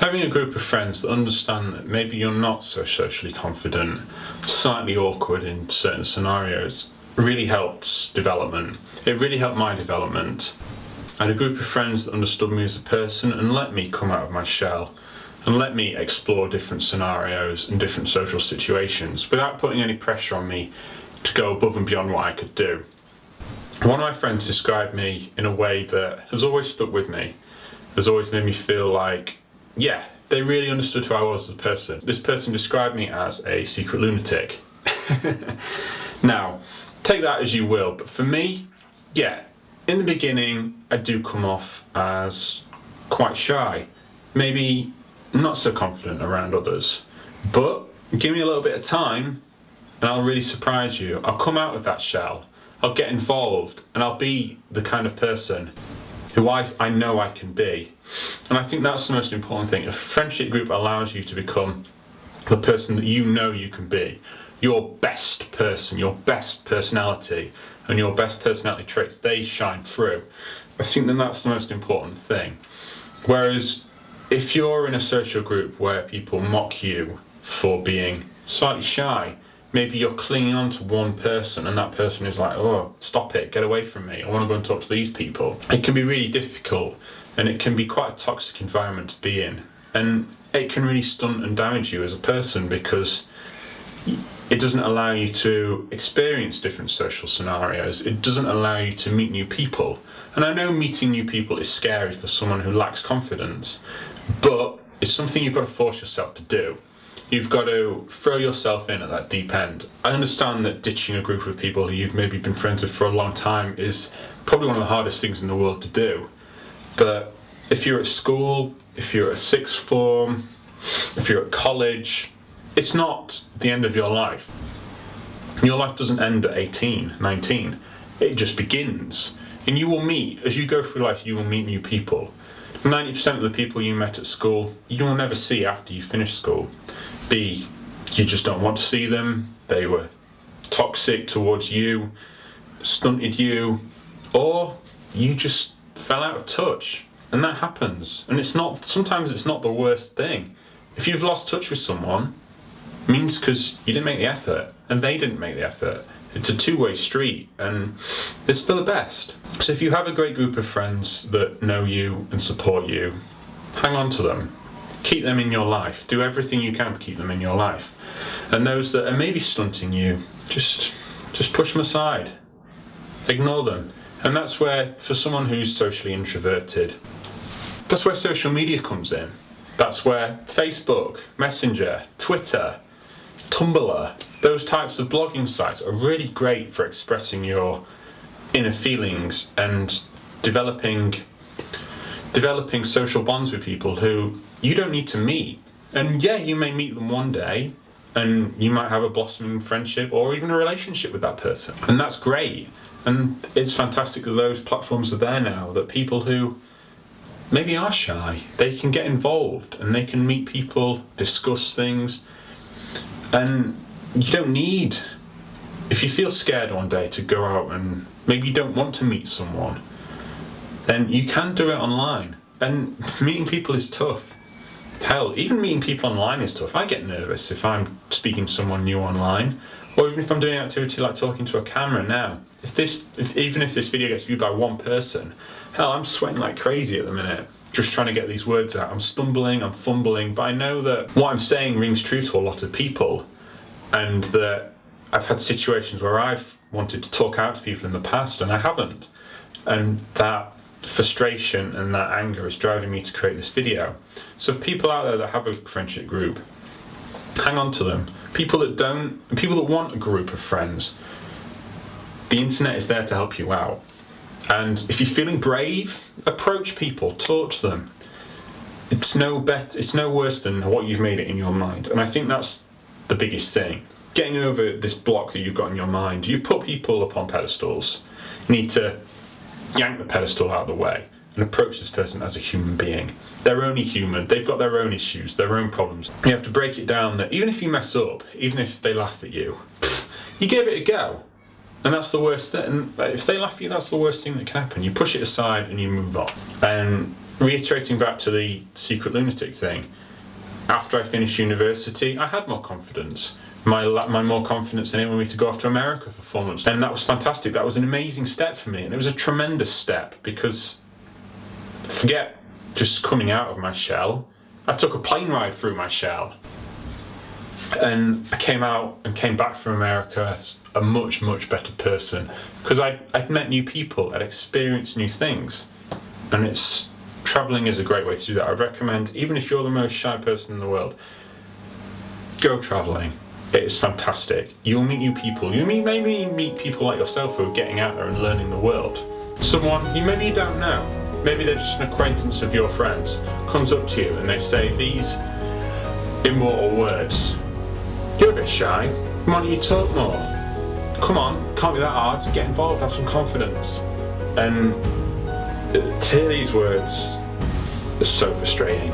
Having a group of friends that understand that maybe you're not so socially confident, slightly awkward in certain scenarios, really helps development. It really helped my development. I had a group of friends that understood me as a person and let me come out of my shell and let me explore different scenarios and different social situations without putting any pressure on me to go above and beyond what I could do. One of my friends described me in a way that has always stuck with me, has always made me feel like, yeah, they really understood who I was as a person. This person described me as a secret lunatic. Now, take that as you will, but for me, yeah, in the beginning, I do come off as quite shy, maybe not so confident around others, but give me a little bit of time and I'll really surprise you. I'll come out of that shell, I'll get involved, and I'll be the kind of person who I know I can be. And I think that's the most important thing. A friendship group allows you to become the person that you know you can be. Your best person, your best personality, and your best personality traits, they shine through. I think that that's the most important thing. Whereas if you're in a social group where people mock you for being slightly shy, maybe you're clinging on to one person and that person is like, oh, stop it, get away from me, I want to go and talk to these people. It can be really difficult and it can be quite a toxic environment to be in. And it can really stunt and damage you as a person because it doesn't allow you to experience different social scenarios. It doesn't allow you to meet new people. And I know meeting new people is scary for someone who lacks confidence, but it's something you've got to force yourself to do. You've got to throw yourself in at that deep end. I understand that ditching a group of people who you've maybe been friends with for a long time is probably one of the hardest things in the world to do. But if you're at school, if you're at sixth form, if you're at college, it's not the end of your life. Your life doesn't end at 18, 19. It just begins. And you will meet, as you go through life, you will meet new people. 90% of the people you met at school, you will never see after you finish school. You just don't want to see them, they were toxic towards you, stunted you, or you just fell out of touch. And that happens. And sometimes it's not the worst thing. If you've lost touch with someone, it means because you didn't make the effort, and they didn't make the effort. It's a two-way street, and it's for the best. So if you have a great group of friends that know you and support you, hang on to them. Keep them in your life. Do everything you can to keep them in your life. And those that are maybe stunting you, just push them aside. Ignore them. And that's where, for someone who's socially introverted, that's where social media comes in. That's where Facebook, Messenger, Twitter, Tumblr, those types of blogging sites are really great for expressing your inner feelings and developing social bonds with people who you don't need to meet. And yeah, you may meet them one day and you might have a blossoming friendship or even a relationship with that person. And that's great. And it's fantastic that those platforms are there now, that people who maybe are shy, they can get involved and they can meet people, discuss things. And you don't need, if you feel scared one day to go out and maybe you don't want to meet someone, then you can do it online. And meeting people is tough. Hell, even meeting people online is tough. I get nervous if I'm speaking to someone new online, or even if I'm doing an activity like talking to a camera now. Even if this video gets viewed by one person, hell, I'm sweating like crazy at the minute, just trying to get these words out. I'm stumbling, I'm fumbling, but I know that what I'm saying rings true to a lot of people, and that I've had situations where I've wanted to talk out to people in the past and I haven't. And that frustration and that anger is driving me to create this video. So if people out there that have a friendship group, hang on to them. People that don't, people that want a group of friends, the internet is there to help you out. And if you're feeling brave, approach people, talk to them. It's no worse than what you've made it in your mind. And I think that's the biggest thing. Getting over this block that you've got in your mind. You've put people up on pedestals. You need to yank the pedestal out of the way and approach this person as a human being. They're only human, they've got their own issues, their own problems. You have to break it down that even if you mess up, even if they laugh at you, you give it a go. And that's the worst thing. If they laugh at you, that's the worst thing that can happen. You push it aside and you move on. And reiterating back to the secret lunatic thing, after I finished university, I had more confidence. My more confidence enabled me to go off to America for 4 months. And that was fantastic. That was an amazing step for me. And it was a tremendous step because, forget just coming out of my shell, I took a plane ride through my shell. And I came out and came back from America a much, much better person because I'd met new people, I'd experienced new things. And traveling is a great way to do that. I'd recommend, even if you're the most shy person in the world, go traveling. It is fantastic. You'll meet new people. Maybe meet people like yourself who are getting out there and learning the world. Someone maybe you don't know, maybe they're just an acquaintance of your friends, comes up to you and they say these immortal words. You're a bit shy. Why don't you talk more? Come on, can't be that hard. Get involved, have some confidence. And to hear these words is so frustrating.